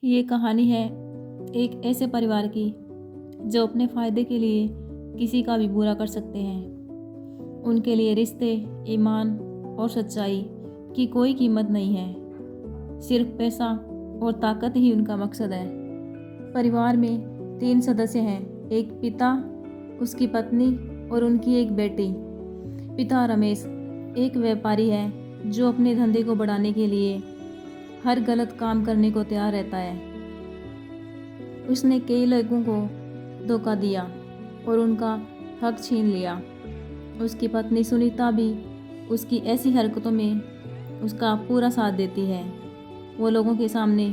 ये कहानी है एक ऐसे परिवार की जो अपने फ़ायदे के लिए किसी का भी बुरा कर सकते हैं। उनके लिए रिश्ते, ईमान और सच्चाई की कोई कीमत नहीं है। सिर्फ पैसा और ताकत ही उनका मकसद है। परिवार में 3 सदस्य हैं, एक पिता, उसकी पत्नी और उनकी एक बेटी। पिता रमेश एक व्यापारी है जो अपने धंधे को बढ़ाने के लिए हर गलत काम करने को तैयार रहता है। उसने कई लोगों को धोखा दिया और उनका हक छीन लिया। उसकी पत्नी सुनीता भी उसकी ऐसी हरकतों में उसका पूरा साथ देती है। वो लोगों के सामने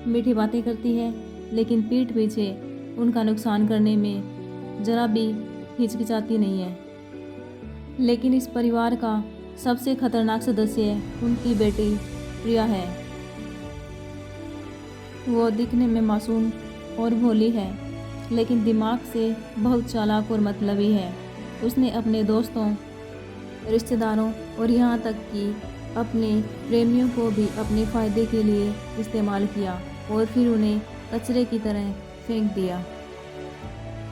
मीठी बातें करती है, लेकिन पीठ पीछे उनका नुकसान करने में जरा भी हिचकिचाती नहीं है। लेकिन इस परिवार का सबसे खतरनाक सदस्य उनकी बेटी प्रिया है। वो दिखने में मासूम और भोली है, लेकिन दिमाग से बहुत चालाक और मतलबी है। उसने अपने दोस्तों, रिश्तेदारों और यहाँ तक कि अपने प्रेमियों को भी अपने फ़ायदे के लिए इस्तेमाल किया और फिर उन्हें कचरे की तरह फेंक दिया।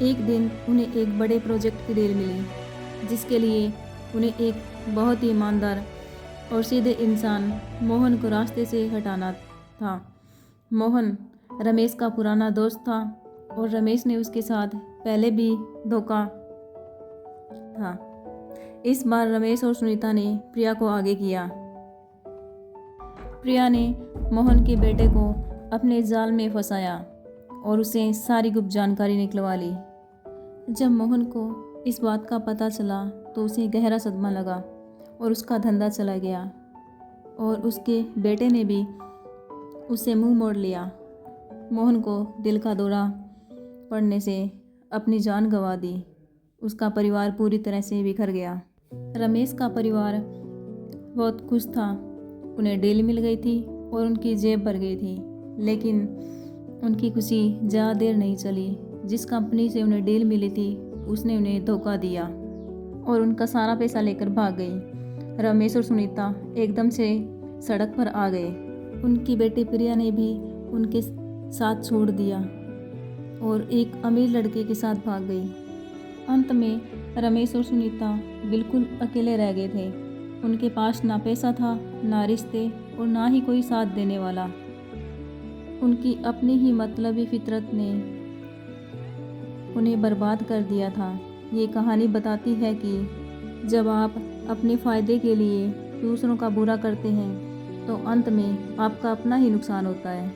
एक दिन उन्हें एक बड़े प्रोजेक्ट की डील मिली, जिसके लिए उन्हें एक बहुत ही ईमानदार और सीधे इंसान मोहन को रास्ते से हटाना था। मोहन रमेश का पुराना दोस्त था और रमेश ने उसके साथ पहले भी धोखा था। इस बार रमेश और सुनीता ने प्रिया को आगे किया। प्रिया ने मोहन के बेटे को अपने जाल में फंसाया और उसे सारी गुप्त जानकारी निकलवा ली। जब मोहन को इस बात का पता चला तो उसे गहरा सदमा लगा और उसका धंधा चला गया और उसके बेटे ने भी उससे मुंह मोड़ लिया। मोहन को दिल का दौरा पड़ने से अपनी जान गंवा दी। उसका परिवार पूरी तरह से बिखर गया। रमेश का परिवार बहुत खुश था। उन्हें डील मिल गई थी और उनकी जेब भर गई थी, लेकिन उनकी खुशी ज़्यादा देर नहीं चली। जिस कंपनी से उन्हें डील मिली थी उसने उन्हें धोखा दिया और उनका सारा पैसा लेकर भाग गई। रमेश और सुनीता एकदम से सड़क पर आ गए। उनकी बेटी प्रिया ने भी उनके साथ छोड़ दिया और एक अमीर लड़के के साथ भाग गई। अंत में रमेश और सुनीता बिल्कुल अकेले रह गए थे। उनके पास ना पैसा था, ना रिश्ते और ना ही कोई साथ देने वाला। उनकी अपनी ही मतलबी फितरत ने उन्हें बर्बाद कर दिया था। ये कहानी बताती है कि जब आप अपने फ़ायदे के लिए दूसरों का बुरा करते हैं तो अंत में आपका अपना ही नुकसान होता है।